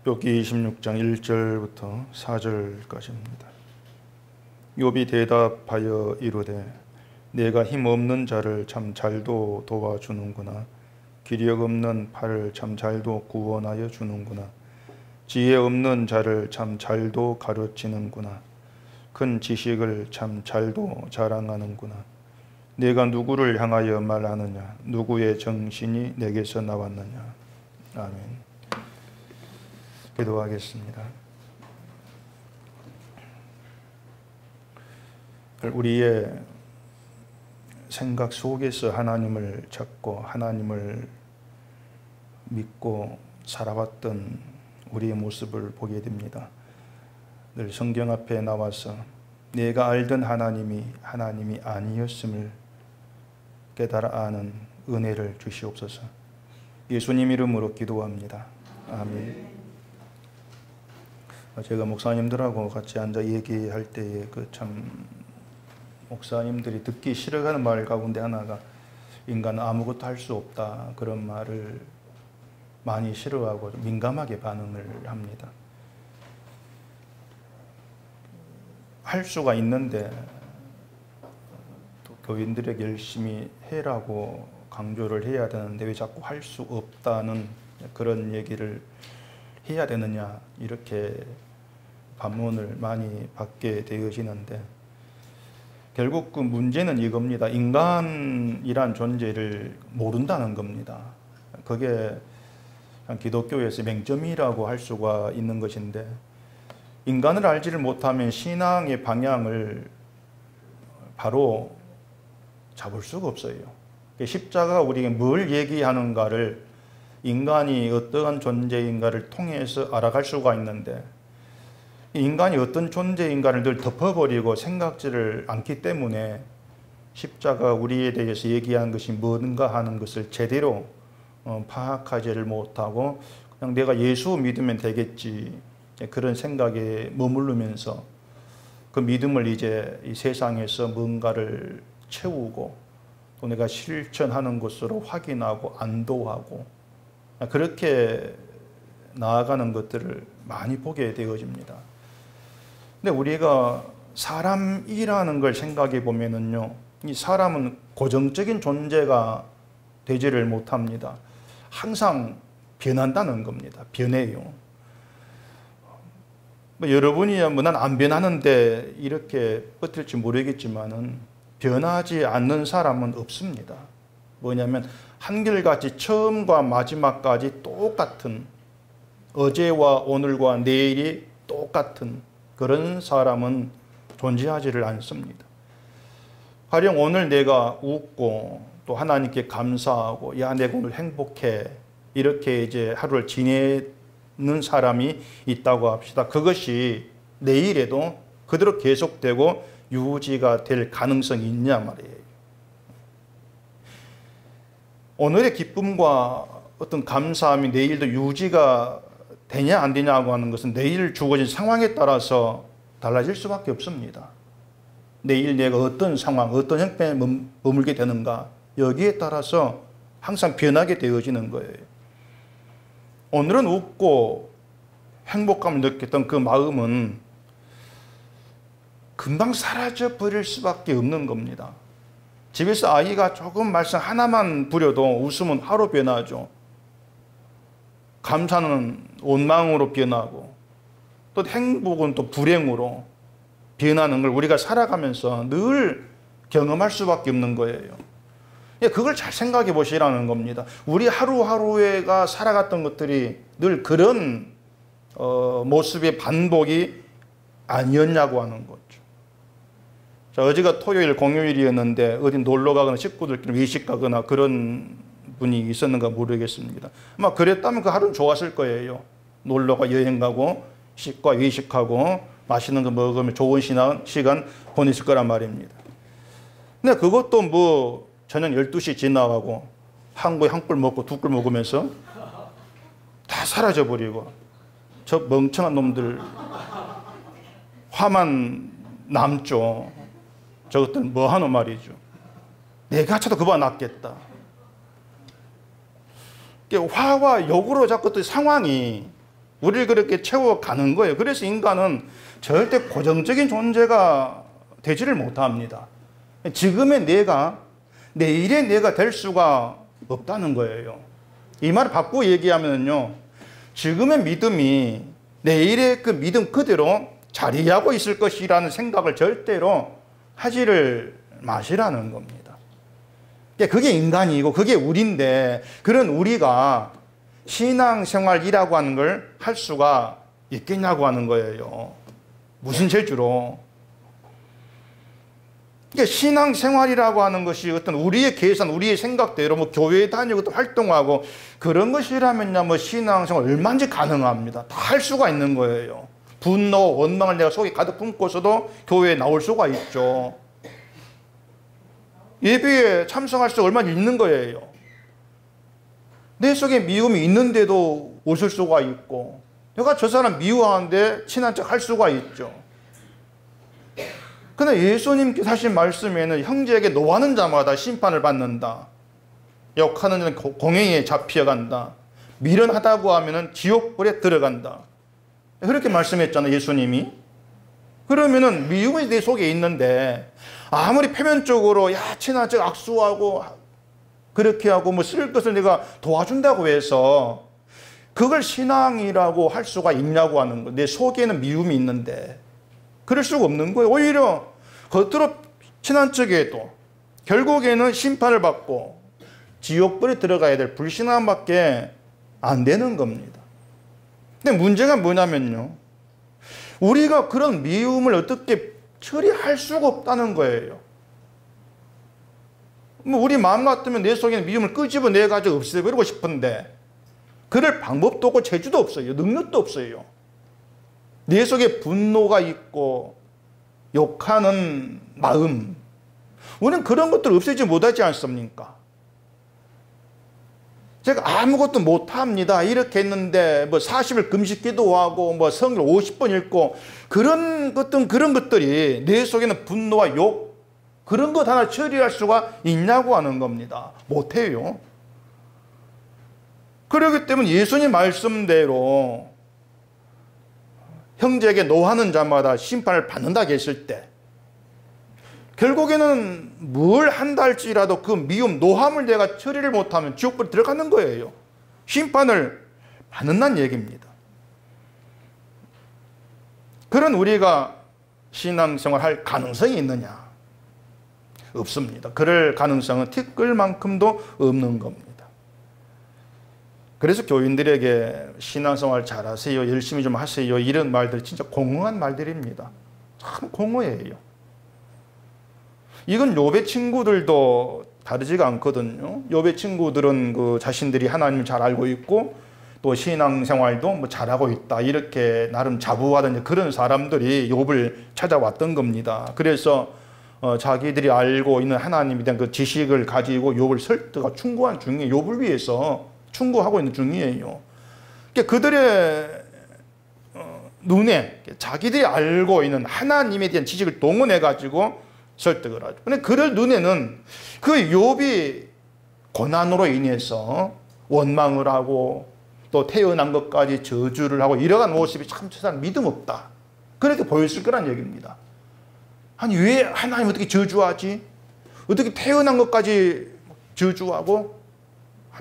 욥기 26장 1절부터 4절까지입니다. 욥이 대답하여 이르되 내가 힘없는 자를 참 잘도 도와주는구나. 기력 없는 팔을 참 잘도 구원하여 주는구나. 지혜 없는 자를 참 잘도 가르치는구나. 큰 지식을 참 잘도 자랑하는구나. 내가 누구를 향하여 말하느냐? 누구의 정신이 내게서 나왔느냐? 아멘. 기도하겠습니다. 우리의 생각 속에서 하나님을 찾고 하나님을 믿고 살아왔던 우리의 모습을 보게 됩니다. 늘 성경 앞에 나와서 내가 알던 하나님이 아니었음을 깨달아 아는 은혜를 주시옵소서. 예수님 이름으로 기도합니다. 아멘. 제가 목사님들하고 같이 앉아 얘기할 때에 참 목사님들이 듣기 싫어하는 말 가운데 하나가 인간은 아무것도 할 수 없다, 그런 말을 많이 싫어하고 민감하게 반응을 합니다. 할 수가 있는데 또 교인들에게 열심히 해라고 강조를 해야 되는데 왜 자꾸 할 수 없다는 그런 얘기를 해야 되느냐, 이렇게 반문을 많이 받게 되어지는데, 결국 그 문제는 이겁니다. 인간이란 존재를 모른다는 겁니다. 그게 기독교에서 맹점이라고 할 수가 있는 것인데, 인간을 알지를 못하면 신앙의 방향을 바로 잡을 수가 없어요. 십자가가 우리에게 뭘 얘기하는가를, 인간이 어떠한 존재인가를 통해서 알아갈 수가 있는데, 인간이 어떤 존재인가를 늘 덮어버리고 생각지를 않기 때문에 십자가 우리에 대해서 얘기하는 것이 뭔가 하는 것을 제대로 파악하지를 못하고 그냥 내가 예수 믿으면 되겠지, 그런 생각에 머무르면서 그 믿음을 이제 이 세상에서 뭔가를 채우고 또 내가 실천하는 것으로 확인하고 안도하고 그렇게 나아가는 것들을 많이 보게 되어집니다. 근데 우리가 사람이라는 걸 생각해 보면은요, 이 사람은 고정적인 존재가 되지를 못합니다. 항상 변한다는 겁니다. 변해요. 여러분이 난 안 변하는데 이렇게 버틸지 모르겠지만은 변하지 않는 사람은 없습니다. 뭐냐면 한결같이 처음과 마지막까지 똑같은, 어제와 오늘과 내일이 똑같은 그런 사람은 존재하지를 않습니다. 가령 오늘 내가 웃고 또 하나님께 감사하고 야 내가 오늘 행복해, 이렇게 이제 하루를 지내는 사람이 있다고 합시다. 그것이 내일에도 그대로 계속되고 유지가 될 가능성이 있냐 말이에요. 오늘의 기쁨과 어떤 감사함이 내일도 유지가 되냐 안 되냐고 하는 것은 내일 주어진 상황에 따라서 달라질 수밖에 없습니다. 내일 내가 어떤 상황, 어떤 형편에 머물게 되는가, 여기에 따라서 항상 변하게 되어지는 거예요. 오늘은 웃고 행복감을 느꼈던 그 마음은 금방 사라져 버릴 수밖에 없는 겁니다. 집에서 아이가 조금 말썽 하나만 부려도 웃음은 하루 변하죠. 감사는 원망으로 변하고 또 행복은 또 불행으로 변하는 걸 우리가 살아가면서 늘 경험할 수밖에 없는 거예요. 그걸 잘 생각해 보시라는 겁니다. 우리 하루하루가 살아갔던 것들이 늘 그런 모습의 반복이 아니었냐고 하는 거죠. 자, 어제가 토요일 공휴일이었는데 어디 놀러 가거나 식구들끼리 외식 가거나 그런 분이 있었는가 모르겠습니다. 아마 그랬다면 그 하루는 좋았을 거예요. 놀러 가, 여행 가고 식과 외식하고 맛있는 거 먹으면 좋은 시간 보냈을 거란 말입니다. 근데 그것도 뭐 저녁 12시 지나가고 한 구에 한 꿀 먹고 두 꿀 먹으면서 다 사라져버리고 저 멍청한 놈들 화만 남죠. 저것들 뭐 하노 말이죠. 내가 차도 그보다 낫겠다. 화와 욕으로 자꾸 또 상황이 우리를 그렇게 채워가는 거예요. 그래서 인간은 절대 고정적인 존재가 되지를 못합니다. 지금의 내가 내일의 내가 될 수가 없다는 거예요. 이 말을 바꾸고 얘기하면요, 지금의 믿음이 내일의 그 믿음 그대로 자리하고 있을 것이라는 생각을 절대로 하지를 마시라는 겁니다. 그게 인간이고 그게 우리인데, 그런 우리가 신앙생활이라고 하는 걸 할 수가 있겠냐고 하는 거예요. 무슨 재주로. 신앙생활이라고 하는 것이 어떤 우리의 계산, 우리의 생각대로 뭐 교회에 다니고 또 활동하고 그런 것이라면야 뭐 신앙생활 얼마든지 가능합니다. 다 할 수가 있는 거예요. 분노, 원망을 내가 속에 가득 품고서도 교회에 나올 수가 있죠. 예배에 참석할 수 얼마나 있는 거예요. 내 속에 미움이 있는데도 웃을 수가 있고, 내가 저 사람 미워하는데 친한 척 할 수가 있죠. 그런데 예수님께서 하신 말씀에는 형제에게 노하는 자마다 심판을 받는다. 욕하는 자는 공행에 잡혀간다. 미련하다고 하면 지옥불에 들어간다. 그렇게 말씀했잖아요, 예수님이. 그러면은 미움이 내 속에 있는데 아무리 표면적으로 야 친한 척 악수하고 그렇게 하고 뭐 쓸 것을 내가 도와준다고 해서 그걸 신앙이라고 할 수가 있냐고 하는 거예요. 내 속에는 미움이 있는데 그럴 수가 없는 거예요. 오히려 겉으로 친한 척해도 결국에는 심판을 받고 지옥불에 들어가야 될 불신앙밖에 안 되는 겁니다. 근데 문제가 뭐냐면요, 우리가 그런 미움을 어떻게 처리할 수가 없다는 거예요. 뭐 우리 마음 같으면 내 속에 있는 미움을 끄집어내가지고 없애버리고 싶은데 그럴 방법도 없고 재주도 없어요. 능력도 없어요. 내 속에 분노가 있고 욕하는 마음, 우리는 그런 것들을 없애지 못하지 않습니까? 제가 아무것도 못합니다 이렇게 했는데 뭐 40일 금식기도 하고 뭐 성경 50번 읽고 그런 것들이 내 속에는 분노와 욕, 그런 것 하나 처리할 수가 있냐고 하는 겁니다. 못해요. 그렇기 때문에 예수님 말씀대로 형제에게 노하는 자마다 심판을 받는다 했을 때 결국에는 뭘 한다 할지라도 그 미움, 노함을 내가 처리를 못하면 지옥불에 들어가는 거예요. 심판을 받는다는 얘기입니다. 그런 우리가 신앙생활 할 가능성이 있느냐? 없습니다. 그럴 가능성은 티끌만큼도 없는 겁니다. 그래서 교인들에게 신앙생활 잘하세요, 열심히 좀 하세요, 이런 말들이 진짜 공허한 말들입니다. 참 공허해요. 이건 욥의 친구들도 다르지가 않거든요. 욥의 친구들은 그 자신들이 하나님을 잘 알고 있고 또 신앙생활도 뭐 잘하고 있다 이렇게 나름 자부하던 그런 사람들이 욥을 찾아왔던 겁니다. 그래서 자기들이 알고 있는 하나님에 대한 그 지식을 가지고 욥을 설득하고 충고한 중이에요. 욥을 위해서 충고하고 있는 중이에요. 그러니까 그들의 눈에 자기들이 알고 있는 하나님에 대한 지식을 동원해 가지고 설득을 하죠. 근데 그들 눈에는 그 욥이 고난으로 인해서 원망을 하고 또 태어난 것까지 저주를 하고 이러한 모습이 참 저 사람 믿음 없다, 그렇게 보였을 거란 얘기입니다. 아니 왜 하나님 어떻게 저주하지? 어떻게 태어난 것까지 저주하고?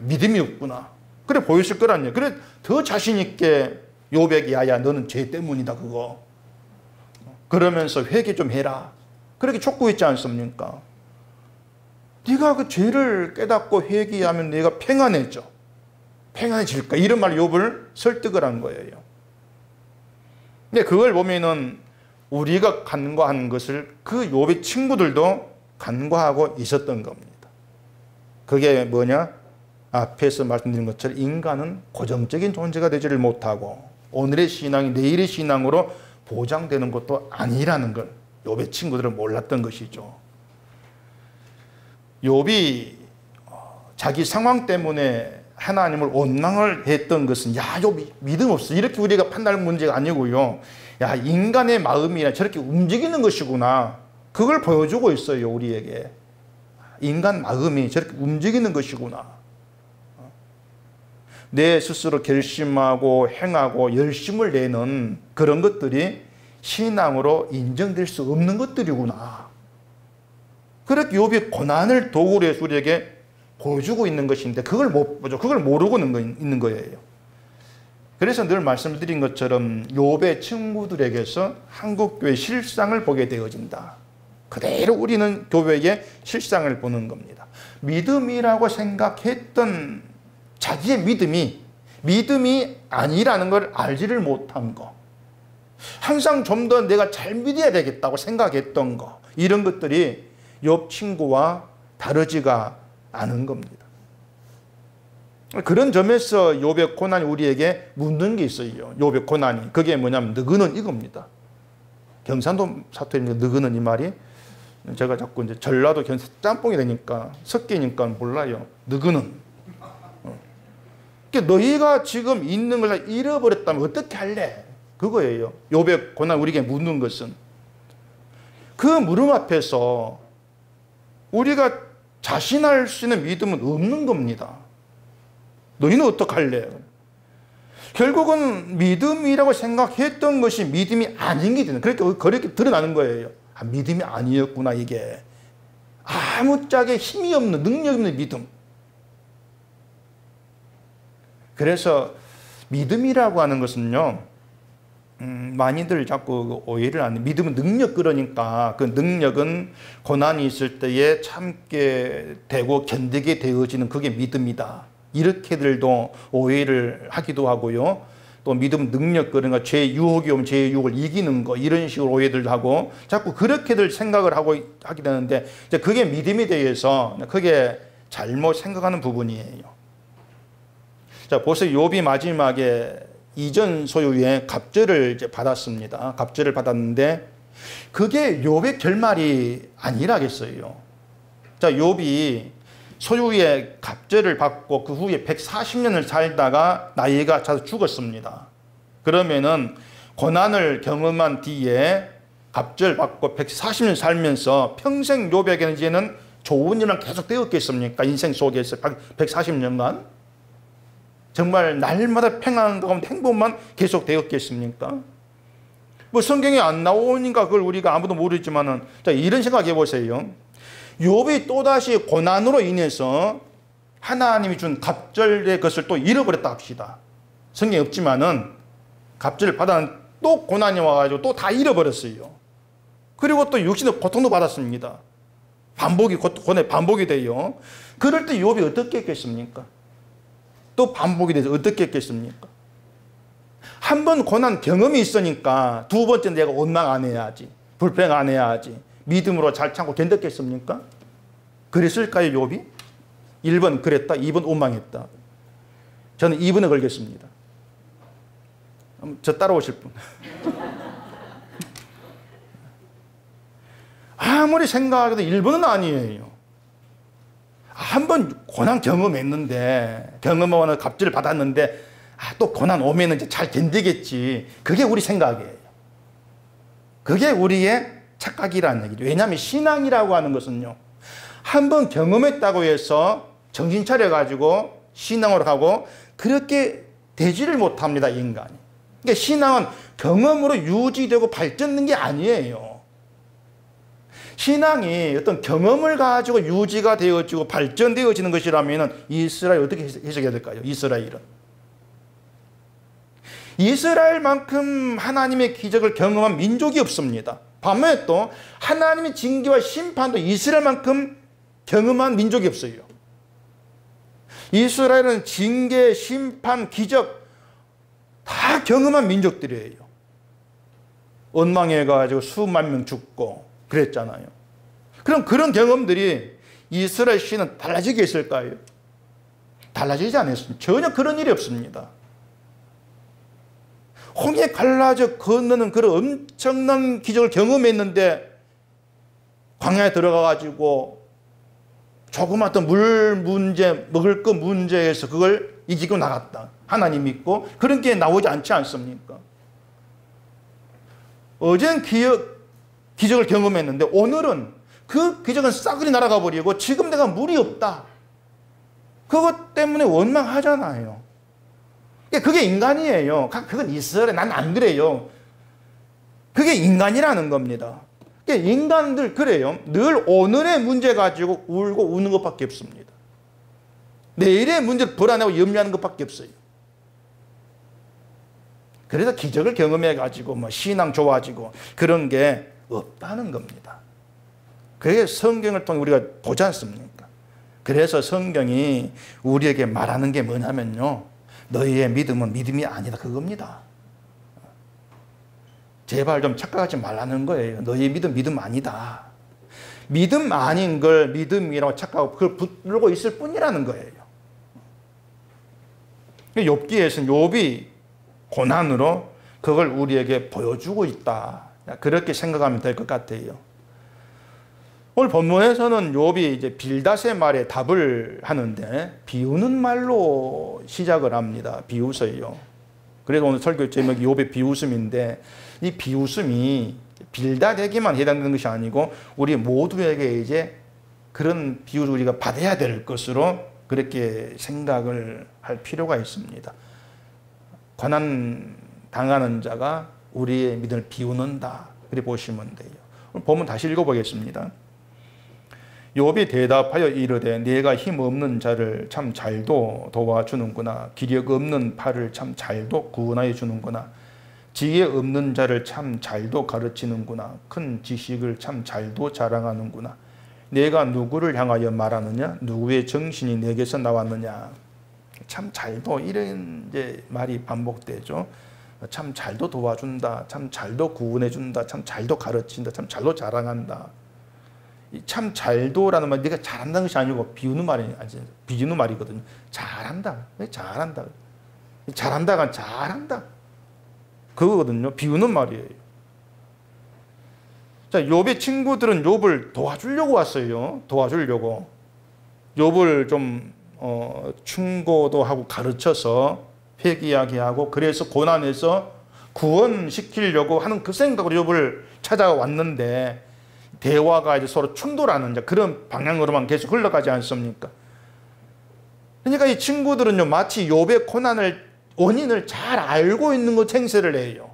믿음이 없구나, 그래 보였을 거란 얘기. 그래 더 자신 있게 욥에게 야야 너는 죄 때문이다 그거, 그러면서 회개 좀 해라, 그렇게 촉구했지 않습니까? 네가 그 죄를 깨닫고 회개하면 네가 평안해져, 평안해질까, 이런 말 욥을 설득을 한 거예요. 근데 그걸 보면은 우리가 간과한 것을 그 욥의 친구들도 간과하고 있었던 겁니다. 그게 뭐냐? 앞에서 말씀드린 것처럼 인간은 고정적인 존재가 되지를 못하고 오늘의 신앙이 내일의 신앙으로 보장되는 것도 아니라는 걸 욥의 친구들은 몰랐던 것이죠. 욥이 자기 상황 때문에 하나님을 원망을 했던 것은 야 욥이 믿음 없어 이렇게 우리가 판단할 문제가 아니고요, 야 인간의 마음이나 저렇게 움직이는 것이구나, 그걸 보여주고 있어요. 우리에게 인간 마음이 저렇게 움직이는 것이구나. 내 스스로 결심하고 행하고 열심을 내는 그런 것들이 신앙으로 인정될 수 없는 것들이구나. 그렇게 욥이 고난을 도구로 해서 우리에게 보여주고 있는 것인데 그걸 못 보죠. 그걸 모르고 있는 거예요. 그래서 늘 말씀드린 것처럼 욥의 친구들에게서 한국교회 실상을 보게 되어진다. 그대로 우리는 교회의 실상을 보는 겁니다. 믿음이라고 생각했던 자기의 믿음이 아니라는 걸 알지를 못한 거, 항상 좀 더 내가 잘 믿어야 되겠다고 생각했던 거, 이런 것들이 욥 친구와 다르지가 않은 겁니다. 그런 점에서 욥의 고난이 우리에게 묻는 게 있어요. 욥의 고난이. 그게 뭐냐면 너그는 이겁니다. 경상도 사투리입니다. 너그는 이 말이 제가 자꾸 이제 전라도 짬뽕이 되니까 섞이니까 몰라요. 너그는. 그러니까 너희가 지금 있는 걸 잃어버렸다면 어떻게 할래? 그거예요. 욥의 고난 우리에게 묻는 것은. 그 물음 앞에서 우리가 자신할 수 있는 믿음은 없는 겁니다. 너희는 어떡할래? 결국은 믿음이라고 생각했던 것이 믿음이 아닌 게 되는, 그렇게 드러나는 거예요. 아, 믿음이 아니었구나, 이게. 아무짝에 힘이 없는, 능력이 없는 믿음. 그래서 믿음이라고 하는 것은요, 많이들 자꾸 오해를 하는, 믿음은 능력, 그러니까 그 능력은 고난이 있을 때에 참게 되고 견디게 되어지는 그게 믿음이다. 이렇게들도 오해를 하기도 하고요. 또 믿음 능력, 그러니까 죄 유혹이 오면 죄의 유혹을 이기는 거, 이런 식으로 오해들 하고 자꾸 그렇게들 생각을 하게 되는데, 이제 그게 믿음에 대해서 크게 잘못 생각하는 부분이에요. 자, 보세요. 욥이 마지막에 이전 소유의 갑절을 이제 받았습니다. 갑절을 받았는데 그게 욥의 결말이 아니라겠어요. 자, 욥이 소유의 갑절을 받고 그 후에 140년을 살다가 나이가 차서 죽었습니다. 그러면은 고난을 경험한 뒤에 갑절 받고 140년 살면서 평생 욥에게는 이제는 좋은 일만 계속 되었겠습니까? 인생 속에서 140년간 정말 날마다 평안한 가운데 행복만 계속 되었겠습니까? 뭐 성경에 안 나오니까 그걸 우리가 아무도 모르지만은, 자, 이런 생각해 보세요. 욥이 또다시 고난으로 인해서 하나님이 준 갑절의 것을 또 잃어버렸다 합시다. 성경에 없지만은 갑절을 받아 또 고난이 와가지고 또 다 잃어버렸어요. 그리고 또 육신의 고통도 받았습니다. 고난의 반복이 돼요. 그럴 때 욥이 어떻게 했겠습니까? 또 반복이 돼서 어떻게 했겠습니까? 한 번 고난 경험이 있으니까 두 번째 내가 원망 안 해야지, 불평 안 해야지, 믿음으로 잘 참고 견뎠겠습니까? 그랬을까요, 욥이? 1번 그랬다, 2번 원망했다. 저는 2번에 걸겠습니다. 저 따라오실 분. 아무리 생각해도 1번은 아니에요. 한 번 고난 경험했는데, 경험하고 갑질을 받았는데, 또 고난 오면 이제 잘 견디겠지. 그게 우리 생각이에요. 그게 우리의 착각이라는 얘기죠. 왜냐하면 신앙이라고 하는 것은요, 한 번 경험했다고 해서 정신 차려가지고 신앙으로 가고 그렇게 되지를 못합니다, 인간이. 그러니까 신앙은 경험으로 유지되고 발전되는 게 아니에요. 신앙이 어떤 경험을 가지고 유지가 되어지고 발전되어지는 것이라면 이스라엘 어떻게 해석해야 될까요? 이스라엘만큼 하나님의 기적을 경험한 민족이 없습니다. 반면에 또 하나님의 징계와 심판도 이스라엘만큼 경험한 민족이 없어요. 이스라엘은 징계, 심판, 기적 다 경험한 민족들이에요. 원망해가지고 수만 명 죽고 그랬잖아요. 그럼 그런 경험들이 이스라엘 시는 달라지게 있을까요? 달라지지 않았습니다. 전혀 그런 일이 없습니다. 홍해 갈라져 건너는 그런 엄청난 기적을 경험했는데 광야에 들어가가지고 조그마한 물 문제, 먹을 것 문제에서 그걸 이기고 나갔다. 하나님 믿고 그런 게 나오지 않지 않습니까? 어제는 기적을 경험했는데 오늘은 그 기적은 싸그리 날아가 버리고 지금 내가 물이 없다. 그것 때문에 원망하잖아요. 그게 인간이에요. 그건 있어래. 난 안 그래요. 그게 인간이라는 겁니다. 인간들 그래요. 늘 오늘의 문제 가지고 울고 우는 것밖에 없습니다. 내일의 문제를 불안하고 염려하는 것밖에 없어요. 그래서 기적을 경험해가지고 뭐 신앙 좋아지고 그런 게 없다는 겁니다. 그게 성경을 통해 우리가 보지 않습니까? 그래서 성경이 우리에게 말하는 게 뭐냐면요. 너희의 믿음은 믿음이 아니다. 그겁니다. 제발 좀 착각하지 말라는 거예요. 너희의 믿음 아니다. 믿음 아닌 걸 믿음이라고 착각하고 그걸 붙들고 있을 뿐이라는 거예요. 욥기에서는 욥이 고난으로 그걸 우리에게 보여주고 있다. 그렇게 생각하면 될 것 같아요. 오늘 본문에서는 욥이 이제 빌닷의 말에 답을 하는데 비우는 말로 시작을 합니다. 비웃어요. 그래서 오늘 설교 제목이 욥의 비웃음인데 이 비웃음이 빌닷에게만 해당되는 것이 아니고 우리 모두에게 이제 그런 비웃을 우리가 받아야 될 것으로 그렇게 생각을 할 필요가 있습니다. 고난 당하는 자가 우리의 믿음을 비웃는다. 그렇게 보시면 돼요. 오늘 본문 다시 읽어보겠습니다. 욥이 대답하여 이르되 네가 힘없는 자를 참 잘도 도와주는구나. 기력 없는 팔을 참 잘도 구원하여 주는구나. 지혜 없는 자를 참 잘도 가르치는구나. 큰 지식을 참 잘도 자랑하는구나. 내가 누구를 향하여 말하느냐? 누구의 정신이 내게서 나왔느냐? 참 잘도 이런 이제 말이 반복되죠. 참 잘도 도와준다. 참 잘도 구원해준다. 참 잘도 가르친다. 참 잘도 자랑한다. 참 잘도라는 말, 네가 잘한다는 것이 아니고 비우는 말이 아니지, 비유는 말이거든요. 잘한다, 잘한다, 잘한다가 잘한다. 그거거든요. 비우는 말이에요. 자, 욥의 친구들은 욥을 도와주려고 왔어요. 도와주려고. 욥을 좀 충고도 하고 가르쳐서 회개하게 하고 그래서 고난에서 구원시키려고 하는 그 생각으로 욥을 찾아왔는데 대화가 이제 서로 충돌하는 그런 방향으로만 계속 흘러가지 않습니까? 그러니까 이 친구들은요, 마치 욥의 고난을, 원인을 잘 알고 있는 것 행세를 해요.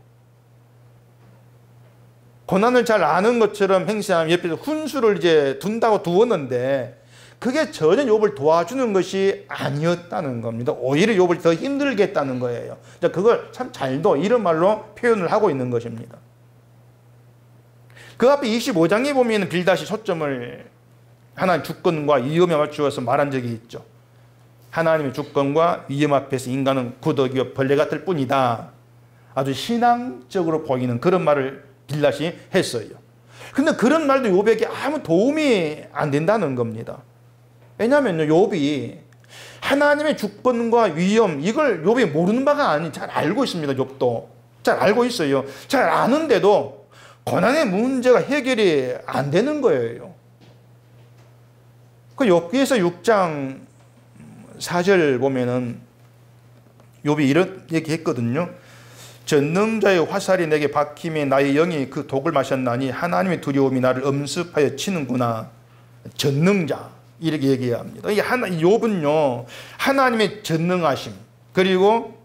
고난을 잘 아는 것처럼 행세하면 옆에서 훈수를 이제 둔다고 두었는데 그게 전혀 욥을 도와주는 것이 아니었다는 겁니다. 오히려 욥을 더 힘들게 했다는 거예요. 그걸 참 잘도 이런 말로 표현을 하고 있는 것입니다. 그 앞에 25장에 보면 빌닷이 초점을 하나님 주권과 위험에 맞추어서 말한 적이 있죠. 하나님의 주권과 위험 앞에서 인간은 구더기와 벌레 같을 뿐이다. 아주 신앙적으로 보이는 그런 말을 빌닷이 했어요. 근데 그런 말도 욥에게 아무 도움이 안 된다는 겁니다. 왜냐하면 욥이 하나님의 주권과 위험, 이걸 욥이 모르는 바가 아니, 잘 알고 있습니다. 욥도 잘 알고 있어요. 잘 아는데도 고난의 문제가 해결이 안 되는 거예요. 그 욥기에서 6장 4절 보면은 욥이 이런 얘기 했거든요. 전능자의 화살이 내게 박힘에 나의 영이 그 독을 마셨나니 하나님의 두려움이 나를 엄습하여 치는구나. 전능자 이렇게 얘기합니다. 이 욥은요, 하나님의 전능하심, 그리고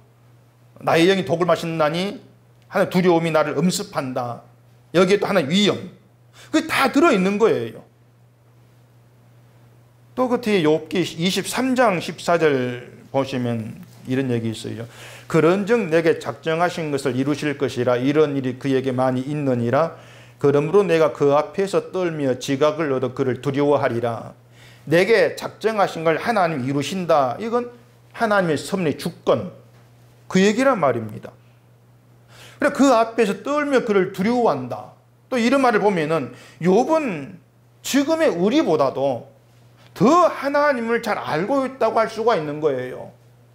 나의 영이 독을 마셨나니 하나님의 두려움이 나를 엄습한다. 여기에 또 하나의 위험, 그게 다 들어있는 거예요. 또 그 뒤에 욥기 23장 14절 보시면 이런 얘기 있어요. 그런즉 내게 작정하신 것을 이루실 것이라. 이런 일이 그에게 많이 있느니라. 그러므로 내가 그 앞에서 떨며 지각을 얻어 그를 두려워하리라. 내게 작정하신 걸 하나님이 이루신다. 이건 하나님의 섭리 주권, 그 얘기란 말입니다. 그래, 그 앞에서 떨며 그를 두려워한다. 또 이런 말을 보면은 욥은 지금의 우리보다도 더 하나님을 잘 알고 있다고 할 수가 있는 거예요.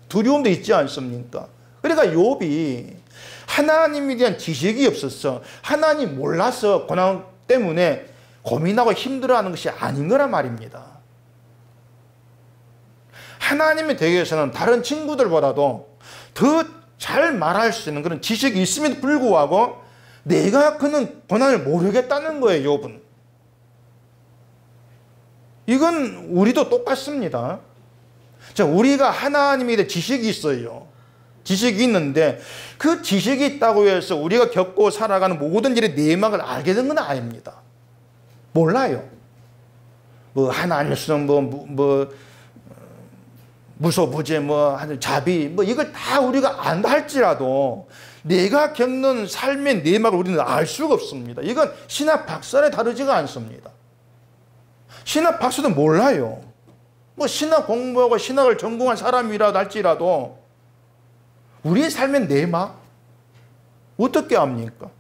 두려움도 있지 않습니까? 그러니까 욥이 하나님에 대한 지식이 없었어, 하나님 몰라서 고난 때문에 고민하고 힘들어하는 것이 아닌 거란 말입니다. 하나님에 대해서는 다른 친구들보다도 더 잘 말할 수 있는 그런 지식이 있음에도 불구하고 내가 그는 고난을 모르겠다는 거예요. 욥은. 이건 우리도 똑같습니다. 자, 우리가 하나님에 대해 지식이 있어요. 지식이 있는데 그 지식이 있다고 해서 우리가 겪고 살아가는 모든 일의 내막을 알게 된 건 아닙니다. 몰라요. 뭐 하나님 수는 무소부재 자비 이걸 다 우리가 안다 할지라도 내가 겪는 삶의 내막을 우리는 알 수가 없습니다. 이건 신학 박사에 다르지가 않습니다. 신학 박사도 몰라요. 신학 공부하고 신학을 전공한 사람이라도 할지라도 우리의 삶의 내막 어떻게 압니까?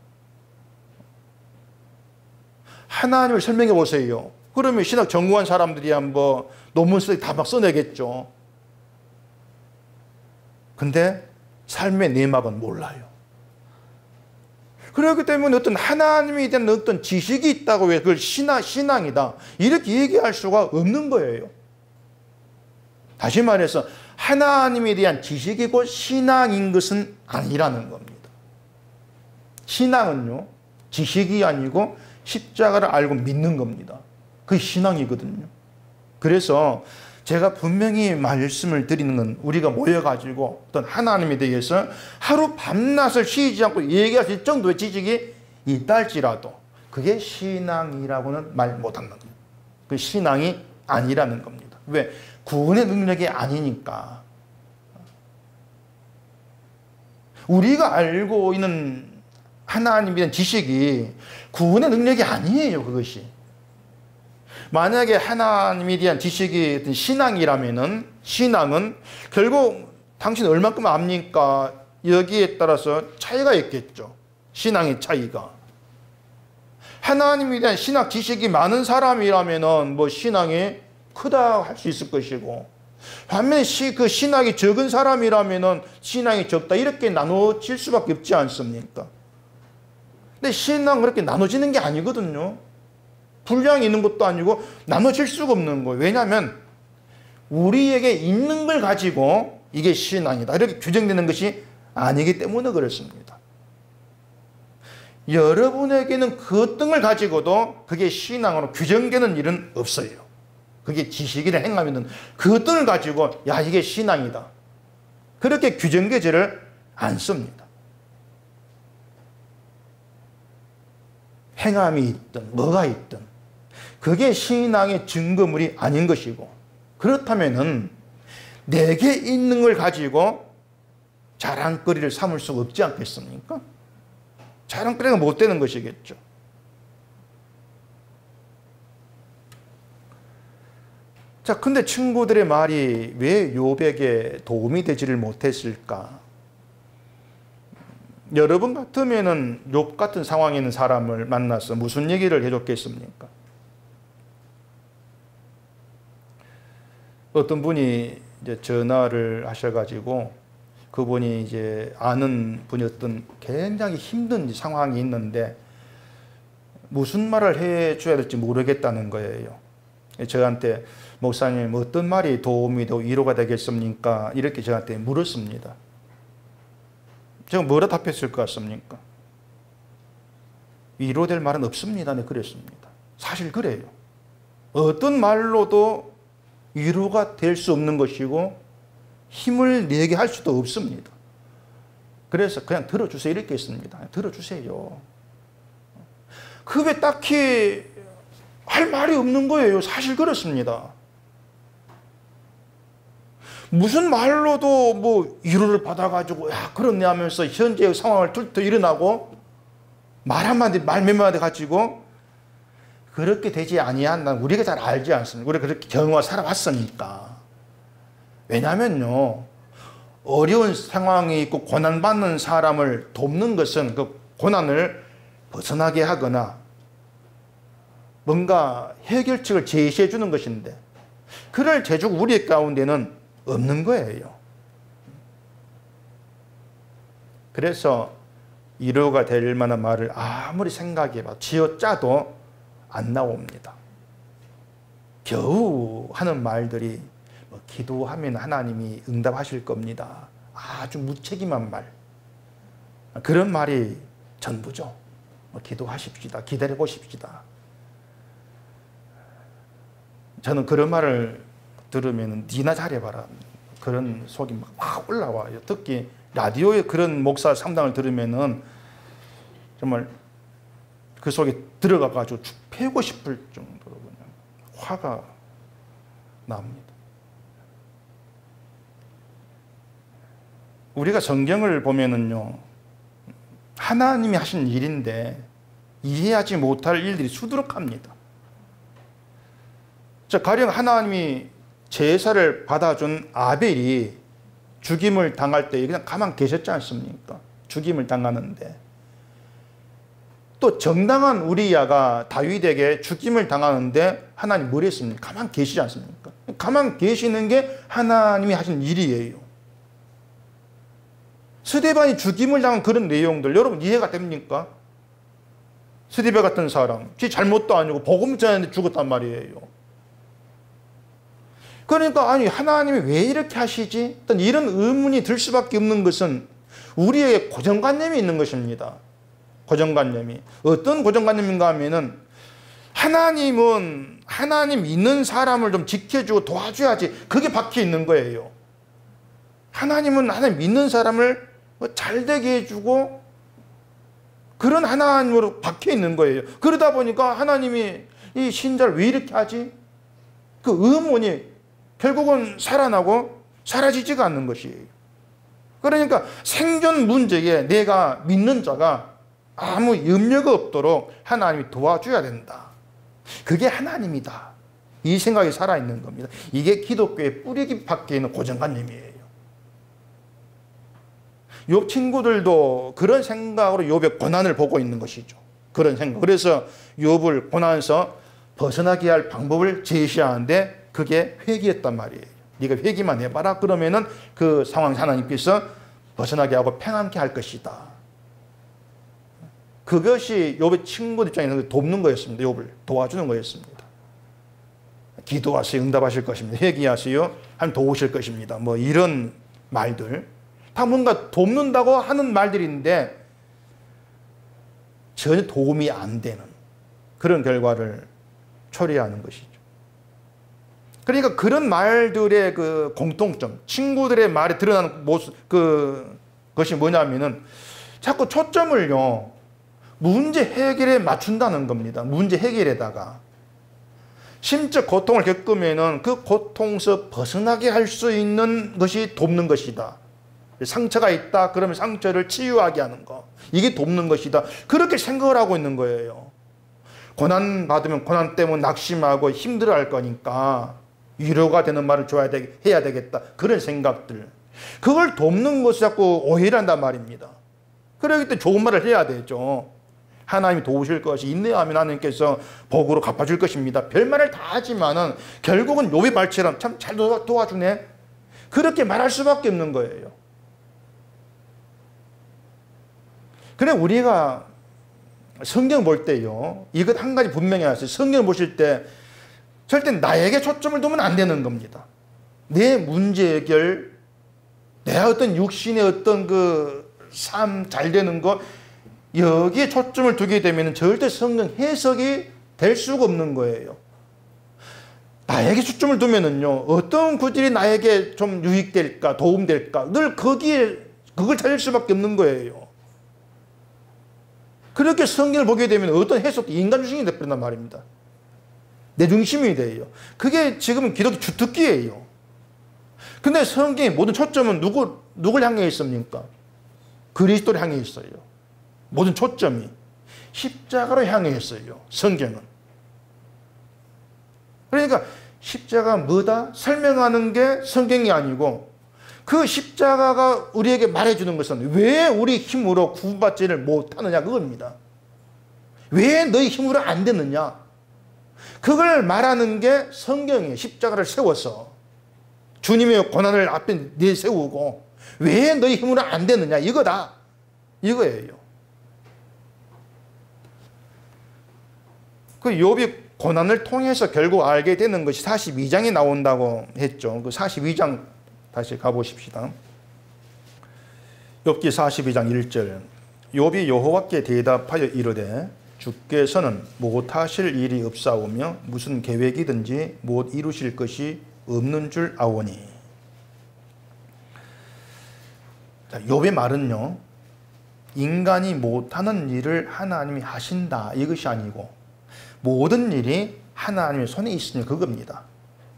하나님을 설명해 보세요. 그러면 신학 전공한 사람들이야 논문 쓰기 다 막 써내겠죠. 근데 삶의 내막은 몰라요. 그렇기 때문에 어떤 하나님에 대한 어떤 지식이 있다고 해 그걸 신앙이다 이렇게 얘기할 수가 없는 거예요. 다시 말해서 하나님에 대한 지식이 곧 신앙인 것은 아니라는 겁니다. 신앙은요, 지식이 아니고 십자가를 알고 믿는 겁니다. 그게 신앙이거든요. 그래서 제가 분명히 말씀을 드리는 건 우리가 모여가지고 어떤 하나님에 대해서 하루 밤낮을 쉬지 않고 얘기할 수 있을 정도의 지식이 있다 할지라도 그게 신앙이라고는 말 못하는 겁니다. 그 신앙이 아니라는 겁니다. 왜? 구원의 능력이 아니니까. 우리가 알고 있는 하나님에 대한 지식이 구원의 능력이 아니에요. 그것이. 만약에 하나님에 대한 지식이 어떤 신앙이라면은 신앙은 결국 당신 얼마큼 압니까? 여기에 따라서 차이가 있겠죠. 신앙의 차이가. 하나님에 대한 신학 지식이 많은 사람이라면은 신앙이 크다 할 수 있을 것이고 반면에 그 신학이 적은 사람이라면은 신앙이 적다 이렇게 나눠질 수밖에 없지 않습니까? 근데 신앙은 그렇게 나눠지는 게 아니거든요. 분량이 있는 것도 아니고 나눠질 수가 없는 거예요. 왜냐하면 우리에게 있는 걸 가지고 이게 신앙이다 이렇게 규정되는 것이 아니기 때문에 그렇습니다. 여러분에게는 그 어떤 걸 가지고도 그게 신앙으로 규정되는 일은 없어요. 그게 지식이나 행함이든 그 어떤 걸 가지고 야 이게 신앙이다 그렇게 규정되지를 않습니다. 행함이 있든 뭐가 있든 그게 신앙의 증거물이 아닌 것이고 그렇다면은 내게 있는 걸 가지고 자랑거리를 삼을 수가 없지 않겠습니까? 자랑거리가 못 되는 것이겠죠. 자, 근데 친구들의 말이 왜 욥에게 도움이 되지를 못했을까? 여러분 같으면은 욥 같은 상황에 있는 사람을 만나서 무슨 얘기를 해줬겠습니까? 어떤 분이 이제 전화를 하셔가지고 그분이 이제 아는 분이었던 굉장히 힘든 상황이 있는데 무슨 말을 해줘야 될지 모르겠다는 거예요. 저한테 목사님 어떤 말이 도움이 되고 위로가 되겠습니까? 이렇게 저한테 물었습니다. 제가 뭐라 답했을 것 같습니까? 위로될 말은 없습니다. 네, 그랬습니다. 사실 그래요. 어떤 말로도 위로가 될 수 없는 것이고 힘을 내게 할 수도 없습니다. 그래서 그냥 들어주세요 이렇게 했습니다. 들어주세요. 그게 딱히 할 말이 없는 거예요. 사실 그렇습니다. 무슨 말로도 위로를 받아가지고 야 그렇네 하면서 현재의 상황을 툴툴 일어나고 말 한마디 말 몇 마디 가지고 그렇게 되지 아니한다는 우리가 잘 알지 않습니까? 우리가 그렇게 경험하 살아왔으니까. 왜냐면요 어려운 상황이 있고 고난받는 사람을 돕는 것은 그 고난을 벗어나게 하거나 뭔가 해결책을 제시해 주는 것인데 그럴 재주가 우리 가운데는 없는 거예요. 그래서 위로가 될 만한 말을 아무리 생각해봐 쥐어짜도 안 나옵니다. 겨우 하는 말들이 기도하면 하나님이 응답하실 겁니다. 아주 무책임한 말. 그런 말이 전부죠. 기도하십시다. 기다려보십시다. 저는 그런 말을 들으면 니나 잘해봐라. 그런 속이 막 올라와요. 듣기 라디오에 그런 목사 상담을 들으면은 정말 그 속에 들어가가지고 죽 패고 싶을 정도로 그냥 화가 납니다. 우리가 성경을 보면은요, 하나님이 하신 일인데 이해하지 못할 일들이 수두룩합니다. 자, 가령 하나님이 제사를 받아준 아벨이 죽임을 당할 때 그냥 가만 계셨지 않습니까? 죽임을 당하는데. 또 정당한 우리야가 다윗에게 죽임을 당하는데 하나님 뭘 했습니까? 가만 계시지 않습니까? 가만 계시는 게 하나님이 하신 일이에요. 스데반이 죽임을 당한 그런 내용들 여러분 이해가 됩니까? 스데반 같은 사람, 지 잘못도 아니고 복음 전하는데 죽었단 말이에요. 그러니까 아니 하나님이 왜 이렇게 하시지? 어떤 이런 의문이 들 수밖에 없는 것은 우리에게 고정관념이 있는 것입니다. 고정관념이. 어떤 고정관념인가 하면은 하나님은 하나님 믿는 사람을 좀 지켜주고 도와줘야지, 그게 박혀 있는 거예요. 하나님은 하나님 믿는 사람을 잘되게 해주고 그런 하나님으로 박혀 있는 거예요. 그러다 보니까 하나님이 이 신자를 왜 이렇게 하지? 그 의문이 결국은 살아나고 사라지지가 않는 것이에요. 그러니까 생존 문제에 내가 믿는 자가 아무 염려가 없도록 하나님이 도와줘야 된다. 그게 하나님이다. 이 생각이 살아있는 겁니다. 이게 기독교의 뿌리 깊이 박혀 있는 고정관념이에요. 욥 친구들도 그런 생각으로 욥의 고난을 보고 있는 것이죠. 그런 생각. 그래서 욥을 고난에서 벗어나게 할 방법을 제시하는데 그게 회개였단 말이에요. 네가 회개만 해봐라. 그러면은 그 상황 하나님께서 벗어나게 하고 평안케 할 것이다. 그것이 욥의 친구들 입장에서 돕는 거였습니다. 욥을 도와주는 거였습니다. 기도하세요. 응답하실 것입니다. 회개하세요. 하면 도우실 것입니다. 뭐 이런 말들. 다 뭔가 돕는다고 하는 말들인데 전혀 도움이 안 되는 그런 결과를 초래하는 것이죠. 그러니까 그런 말들의 그 공통점, 친구들의 말에 드러나는 모습, 그것이 뭐냐면은 자꾸 초점을요, 문제 해결에 맞춘다는 겁니다. 문제 해결에다가. 심적 고통을 겪으면은 그 고통에서 벗어나게 할 수 있는 것이 돕는 것이다. 상처가 있다 그러면 상처를 치유하게 하는 거, 이게 돕는 것이다. 그렇게 생각을 하고 있는 거예요. 고난 받으면 고난 때문에 낙심하고 힘들어할 거니까 위로가 되는 말을 해야 되겠다, 그런 생각들. 그걸 돕는 것을 자꾸 오해를 한단 말입니다. 그러기 때문에 좋은 말을 해야 되죠. 하나님이 도우실 것이, 인내하면 하나님께서 복으로 갚아줄 것입니다. 별말을 다 하지만은 결국은 욥의 말처럼 참 잘 도와주네, 그렇게 말할 수밖에 없는 거예요. 그래 우리가 성경 볼 때요, 이것 한 가지 분명히 알았어요. 성경을 보실 때 절대 나에게 초점을 두면 안 되는 겁니다. 내 문제 해결, 내 어떤 육신의 어떤 그 삶 잘 되는 거, 여기에 초점을 두게 되면 절대 성경 해석이 될 수가 없는 거예요. 나에게 초점을 두면은요, 어떤 구절이 나에게 좀 유익될까, 도움될까, 늘 거기에 그걸 찾을 수밖에 없는 거예요. 그렇게 성경을 보게 되면 어떤 해석도 인간 중심이 되버린단 말입니다. 내 중심이 돼요. 그게 지금 기독교 주특기예요. 근데 성경의 모든 초점은 누굴 향해 있습니까? 그리스도를 향해 있어요. 모든 초점이 십자가로 향해 있어요. 성경은. 그러니까 십자가가 뭐다? 설명하는 게 성경이 아니고, 그 십자가가 우리에게 말해주는 것은 왜 우리 힘으로 구원받지를 못하느냐, 그겁니다. 왜 너희 힘으로 안 되느냐, 그걸 말하는 게 성경이에요. 십자가를 세워서 주님의 고난을 앞에 내세우고 왜 너희 힘으로 안 되느냐, 이거다, 이거예요. 그 욥이 고난을 통해서 결국 알게 되는 것이 42장에 나온다고 했죠. 그 42장 다시 가보십시다. 욥기 42장 1절. 욥이 여호와께 대답하여 이르되 주께서는 못하실 일이 없사오며 무슨 계획이든지 못 이루실 것이 없는 줄 아오니. 욥의 말은요, 인간이 못하는 일을 하나님이 하신다 이것이 아니고 모든 일이 하나님의 손에 있으니 그겁니다.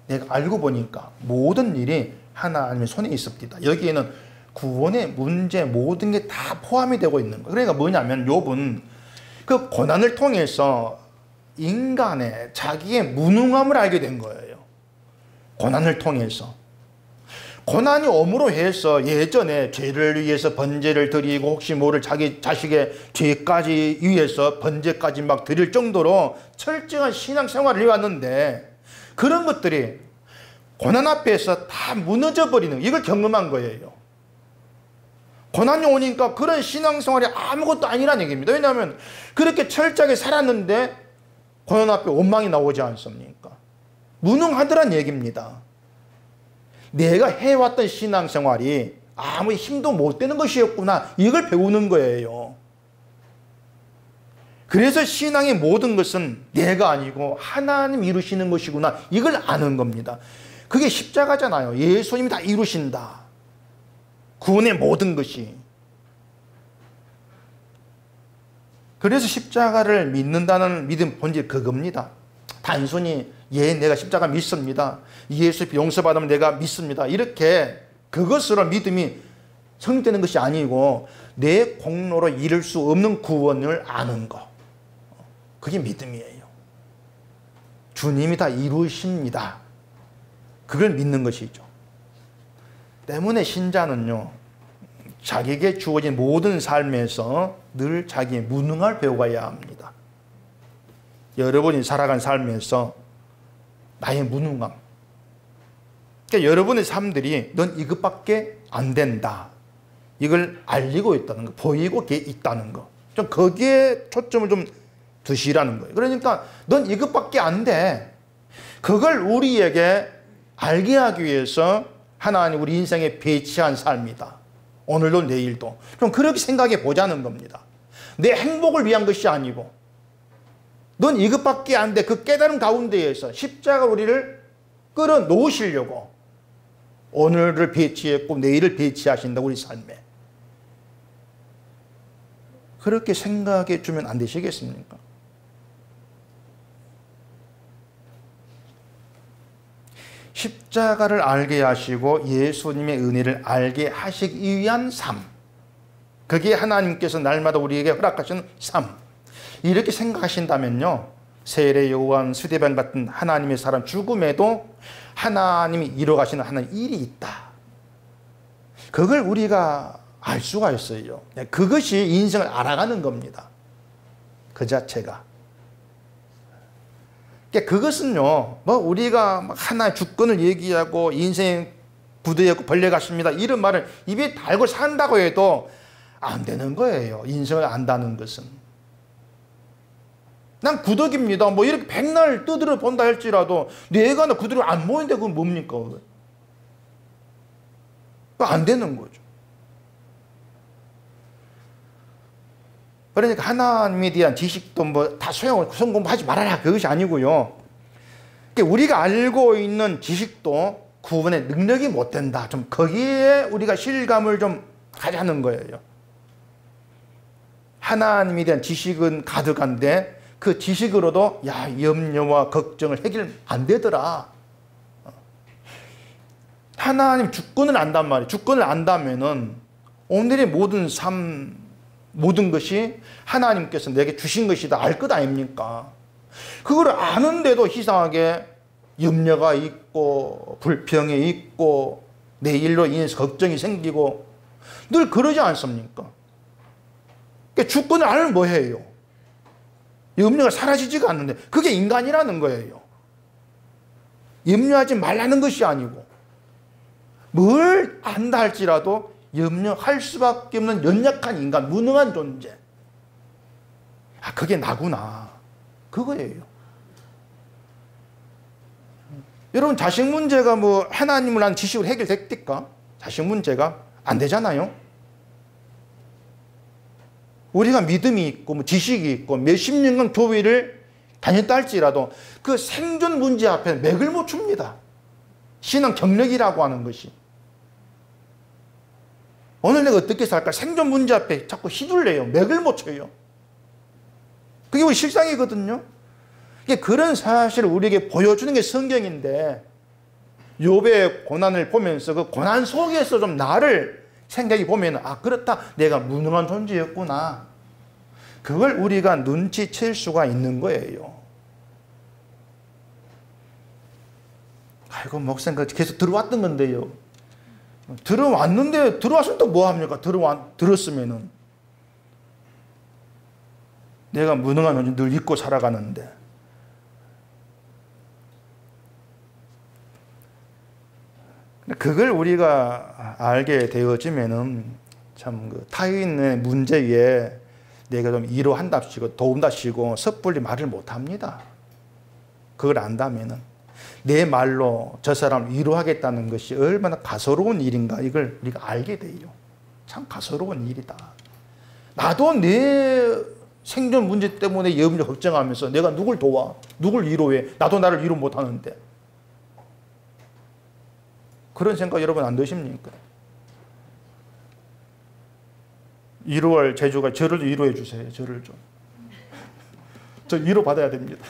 내가 알고 보니까 모든 일이 하나님의 손에 있습니다. 여기에는 구원의 문제 모든 게 다 포함이 되고 있는 거예요. 그러니까 뭐냐면 욥은 그 고난을 통해서 인간의 자기의 무능함을 알게 된 거예요. 고난을 통해서. 고난이 옴으로 해서 예전에 죄를 위해서 번제를 드리고 혹시 모를 자기 자식의 죄까지 위해서 번제까지 막 드릴 정도로 철저한 신앙생활을 해왔는데 그런 것들이 고난 앞에서 다 무너져 버리는 이걸 경험한 거예요. 고난이 오니까 그런 신앙생활이 아무것도 아니란 얘기입니다. 왜냐하면 그렇게 철저하게 살았는데 고난 앞에 원망이 나오지 않습니까? 무능하더란 얘기입니다. 내가 해왔던 신앙생활이 아무 힘도 못 되는 것이었구나 이걸 배우는 거예요. 그래서 신앙의 모든 것은 내가 아니고 하나님 이루시는 것이구나 이걸 아는 겁니다. 그게 십자가잖아요. 예수님이 다 이루신다. 구원의 모든 것이. 그래서 십자가를 믿는다는 믿음 본질 그겁니다. 단순히 내가 십자가 믿습니다. 예수 용서받으면 내가 믿습니다. 이렇게 그것으로 믿음이 성립되는 것이 아니고 내 공로로 이룰 수 없는 구원을 아는 것. 그게 믿음이에요. 주님이 다 이루십니다. 그걸 믿는 것이죠. 때문에 신자는요, 자기에게 주어진 모든 삶에서 늘 자기의 무능함을 배워가야 합니다. 여러분이 살아간 삶에서 나의 무능함. 그러니까 여러분의 삶들이 넌 이것밖에 안 된다. 이걸 알리고 있다는 거, 보이고 있다는 거. 좀 거기에 초점을 좀 두시라는 거예요. 그러니까 넌 이것밖에 안 돼. 그걸 우리에게 알게 하기 위해서 하나님 우리 인생에 배치한 삶이다. 오늘도 내일도. 좀 그렇게 생각해 보자는 겁니다. 내 행복을 위한 것이 아니고 넌 이것밖에 안 돼. 그 깨달음 가운데에서 십자가 우리를 끌어놓으시려고 오늘을 배치했고 내일을 배치하신다 우리 삶에. 그렇게 생각해 주면 안 되시겠습니까? 십자가를 알게 하시고 예수님의 은혜를 알게 하시기 위한 삶. 그게 하나님께서 날마다 우리에게 허락하시는 삶. 이렇게 생각하신다면요, 세례 요한, 스데반 같은 하나님의 사람 죽음에도 하나님이 이뤄가시는 하나님 일이 있다. 그걸 우리가 알 수가 있어요. 그것이 인생을 알아가는 겁니다. 그 자체가. 그것은요, 뭐 우리가 하나의 주권을 얘기하고 인생 부두에 벌레 같습니다 이런 말을 입에 달고 산다고 해도 안 되는 거예요. 인생을 안다는 것은. 난 구덕입니다. 뭐 이렇게 백날 두드려 본다 할지라도 내가 나 구두를 안 보이는데 그건 뭡니까? 안 되는 거죠. 그러니까 하나님에 대한 지식도 뭐 다 성공하지 말아라 그것이 아니고요. 우리가 알고 있는 지식도 구원의 능력이 못 된다. 좀 거기에 우리가 실감을 좀 하자는 거예요. 하나님에 대한 지식은 가득한데 그 지식으로도 염려와 걱정을 해결 안 되더라. 하나님 주권을 안단 말이에요. 주권을 안다면은 오늘의 모든 삶 모든 것이 하나님께서 내게 주신 것이다 알 것 아닙니까? 그걸 아는데도 이상하게 염려가 있고 불평이 있고 내 일로 인해서 걱정이 생기고 늘 그러지 않습니까? 그러니까 주권을 알면 뭐해요? 염려가 사라지지가 않는데 그게 인간이라는 거예요. 염려하지 말라는 것이 아니고 뭘 안다 할지라도 염려할 수밖에 없는 연약한 인간, 무능한 존재. 그게 나구나. 그거예요. 여러분 자식 문제가 뭐 하나님을 한 지식으로 해결됐을까? 자식 문제가 안 되잖아요. 우리가 믿음이 있고 뭐 지식이 있고 몇십 년간 교회를 다녔다 할지라도 그 생존 문제 앞에 맥을 못 춥니다. 신앙 경력이라고 하는 것이. 오늘 내가 어떻게 살까? 생존 문제 앞에 자꾸 휘둘려요. 맥을 못 쳐요. 그게 우리 실상이거든요. 그런 사실을 우리에게 보여주는 게 성경인데, 욥의 고난을 보면서 그 고난 속에서 좀 나를 생각해 보면, 아, 그렇다. 내가 무능한 존재였구나. 그걸 우리가 눈치챌 수가 있는 거예요. 아이고, 목사님, 계속 들어왔던 건데요. 들어왔는데, 들어왔으면 또 뭐 합니까? 들었으면은. 내가 무능한 존재 늘 잊고 살아가는데. 그걸 우리가 알게 되어지면은 참 그 타인의 문제에 내가 좀 위로한답시고 도움답시고 섣불리 말을 못 합니다. 그걸 안다면은 내 말로 저 사람을 위로하겠다는 것이 얼마나 가소로운 일인가 이걸 우리가 알게 돼요. 참 가소로운 일이다. 나도 내 생존 문제 때문에 염려 걱정하면서 내가 누굴 도와? 누굴 위로해? 나도 나를 위로 못 하는데. 그런 생각 여러분 안 드십니까? 위로할 재주가 저를 위로해 주세요. 저를 좀. 저 위로 받아야 됩니다.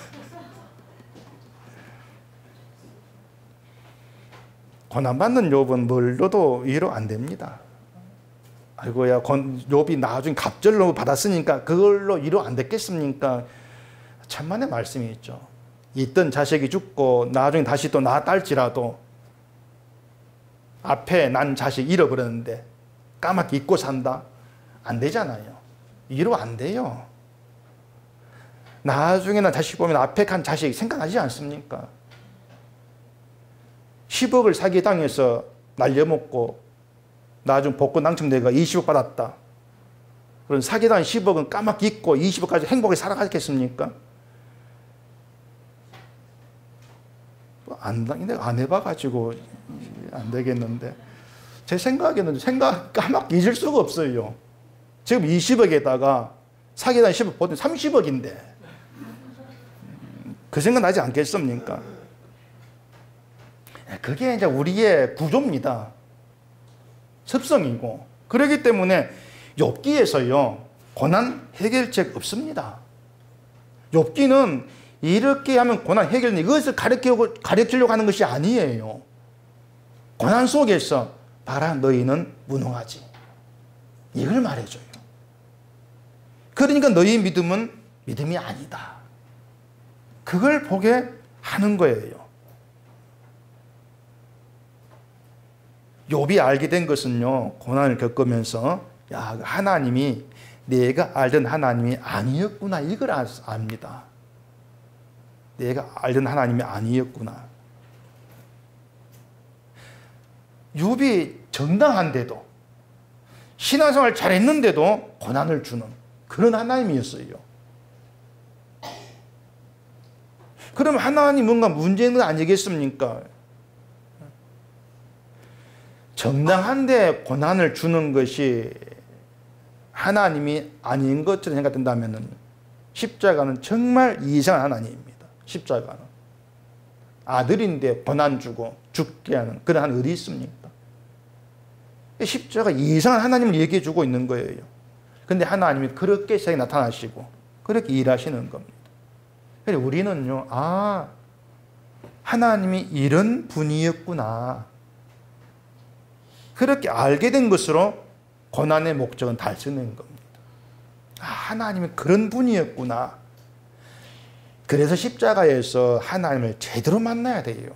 고난받는 욥은 뭘로도 위로 안 됩니다. 아이고야, 욥이 나중에 갑절로 받았으니까 그걸로 위로 안 됐겠습니까? 천만의 말씀이 있죠. 있던 자식이 죽고 나중에 다시 또 낳았달지라도 앞에 난 자식 잃어버렸는데 까맣게 잊고 산다? 안 되잖아요. 위로 안 돼요. 나중에 난 자식 보면 앞에 간 자식 생각나지 않습니까? 10억을 사기당해서 날려먹고 나중 복권 당첨돼가 20억 받았다. 그런 사기당한 10억은 까맣게 잊고 20억까지 행복하게 살아가겠습니까? 내가 안 해봐가지고 안 되겠는데 제 생각에는 까맣게 잊을 수가 없어요. 지금 20억에다가 사기당 10억 보통 30억인데 그 생각 나지 않겠습니까? 그게 이제 우리의 구조입니다. 습성이고. 그렇기 때문에 욥기에서요 고난 해결책 없습니다. 욥기는 이렇게 하면 고난 해결, 이것을 가르치려고 하는 것이 아니에요. 고난 속에서 봐라 너희는 무능하지. 이걸 말해줘요. 그러니까 너희 믿음은 믿음이 아니다. 그걸 보게 하는 거예요. 욥이 알게 된 것은요, 고난을 겪으면서 야, 하나님이 내가 알던 하나님이 아니었구나 이걸 압니다. 내가 알던 하나님이 아니었구나. 욥이 정당한데도 신앙생활 잘했는데도 고난을 주는 그런 하나님이었어요. 그럼 하나님 뭔가 문제는 아니겠습니까? 정당한데 고난을 주는 것이 하나님이 아닌 것처럼 생각된다면 십자가는 정말 이상한 하나님입니다. 십자가는 아들인데 고난 주고 죽게 하는 그런 하나님 어디 있습니까? 십자가 이상한 하나님을 얘기해 주고 있는 거예요. 근데 하나님이 그렇게 세상에 나타나시고 그렇게 일하시는 겁니다. 그래서 우리는요, 아, 하나님이 이런 분이었구나. 그렇게 알게 된 것으로 고난의 목적은 달성된 겁니다. 아, 하나님이 그런 분이었구나. 그래서 십자가에서 하나님을 제대로 만나야 돼요.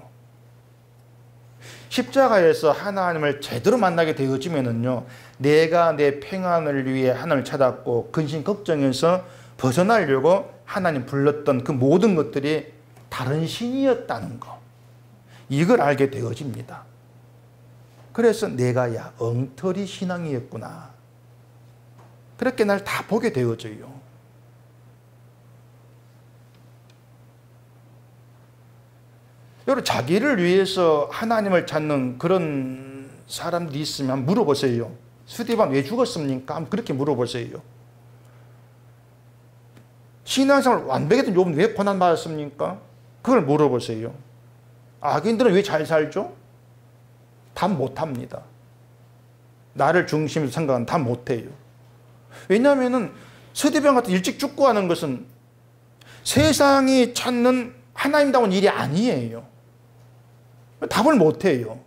십자가에서 하나님을 제대로 만나게 되어지면은요, 내가 내 평안을 위해 하나님을 찾았고 근심 걱정에서 벗어나려고 하나님 불렀던 그 모든 것들이 다른 신이었다는 거, 이걸 알게 되어집니다. 그래서 내가 야 엉터리 신앙이었구나. 그렇게 날 다 보게 되어져요. 여러분, 자기를 위해서 하나님을 찾는 그런 사람들이 있으면 한번 물어보세요. 스데반 왜 죽었습니까? 한번 그렇게 물어보세요. 신앙생활 완벽했던 욥은 왜 고난받았습니까? 그걸 물어보세요. 악인들은 왜 잘 살죠? 답 못합니다. 나를 중심으로 생각은 다 못해요. 왜냐하면 서대병 같은 일찍 죽고 하는 것은 세상이 찾는 하나님다운 일이 아니에요. 답을 못해요.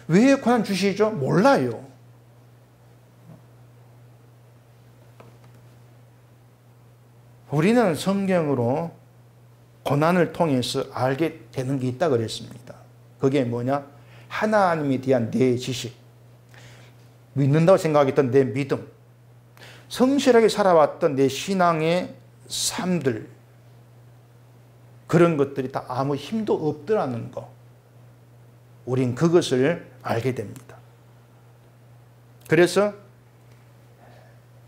왜 고난 주시죠? 몰라요. 우리는 성경으로 고난을 통해서 알게 되는 게 있다 그랬습니다. 그게 뭐냐? 하나님에 대한 내 지식, 믿는다고 생각했던 내 믿음, 성실하게 살아왔던 내 신앙의 삶들, 그런 것들이 다 아무 힘도 없더라는 거. 우린 그것을 알게 됩니다. 그래서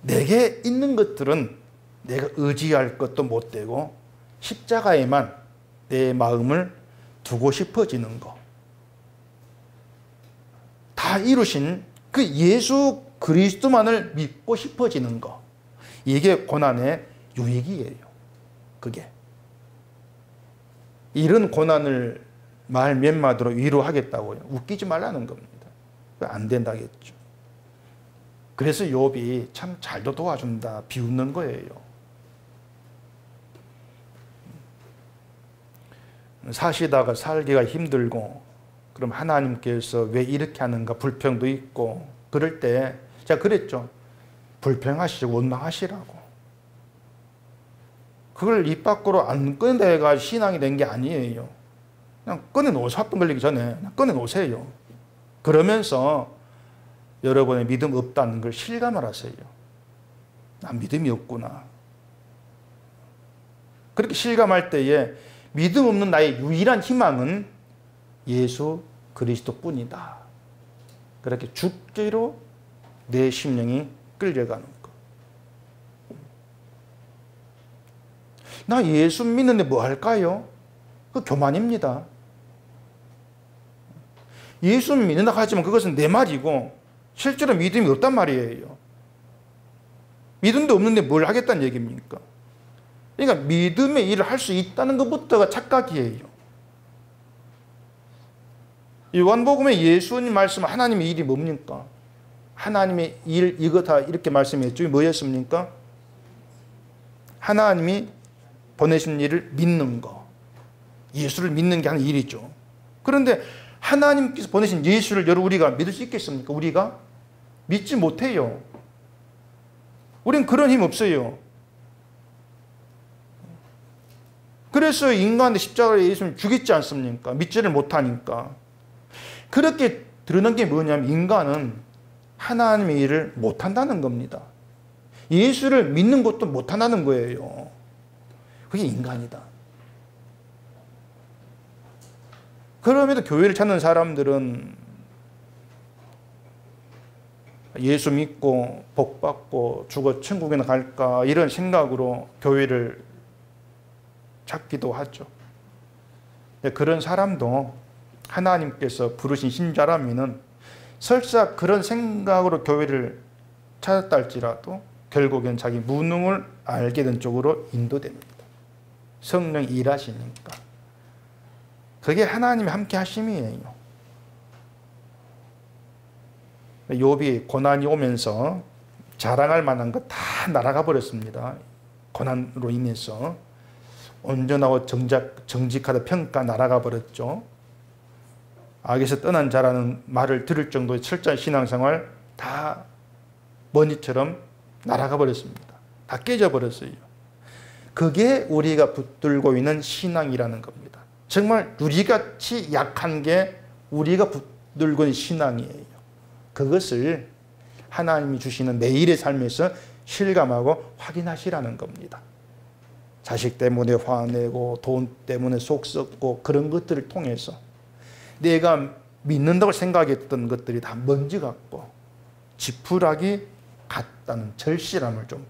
내게 있는 것들은 내가 의지할 것도 못 되고 십자가에만 내 마음을 두고 싶어지는 거. 다 이루신 그 예수 그리스도만을 믿고 싶어지는 거. 이게 고난의 유익이에요. 그게. 이런 고난을 말 몇 마디로 위로하겠다고요. 웃기지 말라는 겁니다. 안 된다겠죠. 그래서 욥이 참 잘도 도와준다 비웃는 거예요. 사시다가 살기가 힘들고 그럼 하나님께서 왜 이렇게 하는가 불평도 있고 그럴 때 제가 그랬죠. 불평하시고 원망하시라고. 그걸 입 밖으로 안 꺼내가 신앙이 된 게 아니에요. 그냥 꺼내놓으세요. 화병 걸리기 전에 그냥 꺼내놓으세요. 그러면서 여러분의 믿음 없다는 걸 실감을 하세요. 난 믿음이 없구나. 그렇게 실감할 때에 믿음 없는 나의 유일한 희망은 예수 그리스도뿐이다. 그렇게 죽기로 내 심령이 끌려가는 것. 나 예수 믿는데 뭐 할까요? 그 교만입니다. 예수 믿는다 하지만 그것은 내 말이고 실제로 믿음이 없단 말이에요. 믿음도 없는데 뭘 하겠다는 얘기입니까? 그러니까 믿음의 일을 할 수 있다는 것부터가 착각이에요. 요한복음에 예수님 말씀 하나님의 일이 뭡니까? 하나님의 일 이거 다 이렇게 말씀했죠. 뭐였습니까? 하나님이 보내신 일을 믿는 거. 예수를 믿는 게 하는 일이죠. 그런데 하나님께서 보내신 예수를 여러분 우리가 믿을 수 있겠습니까? 우리가 믿지 못해요. 우린 그런 힘 없어요. 그래서 인간한테 십자가에 예수님 죽였지 않습니까? 믿지를 못하니까. 그렇게 드러난 게 뭐냐면 인간은 하나님의 일을 못한다는 겁니다. 예수를 믿는 것도 못한다는 거예요. 그게 인간이다. 그럼에도 교회를 찾는 사람들은 예수 믿고 복 받고 죽어 천국에나 갈까 이런 생각으로 교회를 찾기도 하죠. 그런 사람도 하나님께서 부르신 신자라면은 설사 그런 생각으로 교회를 찾았다 할지라도 결국엔 자기 무능을 알게 된 쪽으로 인도됩니다. 성령이 일하시니까. 그게 하나님의 함께 하심이에요. 욥이 고난이 오면서 자랑할 만한 거 다 날아가 버렸습니다. 고난으로 인해서. 온전하고 정직하다 평가 날아가 버렸죠. 악에서 떠난 자라는 말을 들을 정도의 철저한 신앙생활 다 먼지처럼 날아가 버렸습니다. 다 깨져버렸어요. 그게 우리가 붙들고 있는 신앙이라는 겁니다. 정말 우리같이 약한 게 우리가 붙들고 있는 신앙이에요. 그것을 하나님이 주시는 매일의 삶에서 실감하고 확인하시라는 겁니다. 자식 때문에 화내고 돈 때문에 속 썩고 그런 것들을 통해서 내가 믿는다고 생각했던 것들이 다 먼지 같고 지푸라기 같다는 절실함을 좀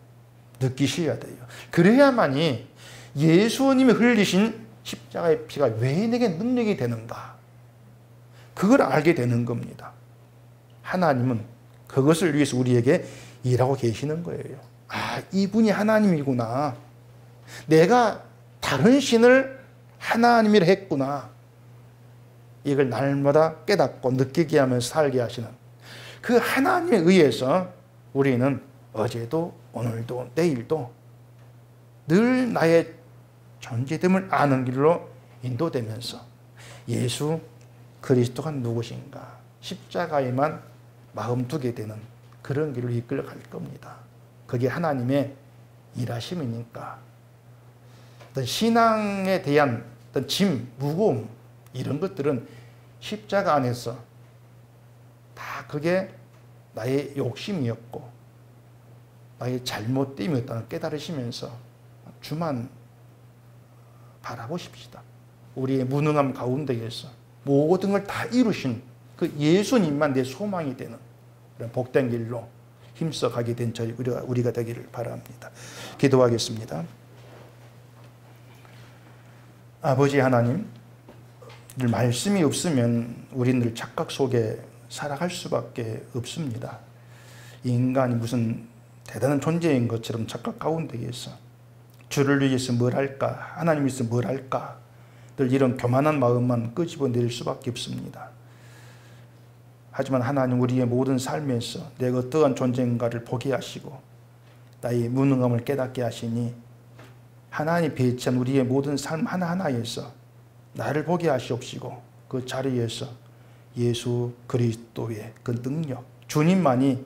느끼셔야 돼요. 그래야만이 예수님이 흘리신 십자가의 피가 왜 내게 능력이 되는가? 그걸 알게 되는 겁니다. 하나님은 그것을 위해서 우리에게 일하고 계시는 거예요. 아, 이분이 하나님이구나. 내가 다른 신을 하나님이라 했구나. 이걸 날마다 깨닫고 느끼게 하면서 살게 하시는 그 하나님에 의해서 우리는 어제도 오늘도 내일도 늘 나의 존재됨을 아는 길로 인도되면서 예수 그리스도가 누구신가 십자가에만 마음 두게 되는 그런 길로 이끌어갈 겁니다. 그게 하나님의 일하심이니까 어떤 신앙에 대한 어떤 짐, 무거움 이런 것들은 십자가 안에서 다 그게 나의 욕심이었고 나의 잘못됨이었다는 깨달으시면서 주만 바라보십시다. 우리의 무능함 가운데에서 모든 걸 다 이루신 그 예수님만 내 소망이 되는 그런 복된 길로 힘써 가게 된 저희 우리가 되기를 바랍니다. 기도하겠습니다. 아버지 하나님, 말씀이 없으면 우리는 늘 착각 속에 살아갈 수밖에 없습니다. 인간이 무슨 대단한 존재인 것처럼 착각 가운데에서 주를 위해서 뭘 할까, 하나님 위해서 뭘 할까, 늘 이런 교만한 마음만 끄집어낼 수밖에 없습니다. 하지만 하나님 우리의 모든 삶에서 내가 어떠한 존재인가를 보게 하시고 나의 무능함을 깨닫게 하시니 하나님 배치한 우리의 모든 삶 하나하나에서 나를 보게 하시옵시고 그 자리에서 예수 그리스도의 그 능력, 주님만이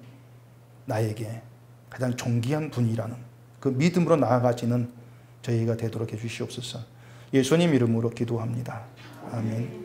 나에게 가장 존귀한 분이라는 그 믿음으로 나아가지는 저희가 되도록 해주시옵소서. 예수님 이름으로 기도합니다. 아멘.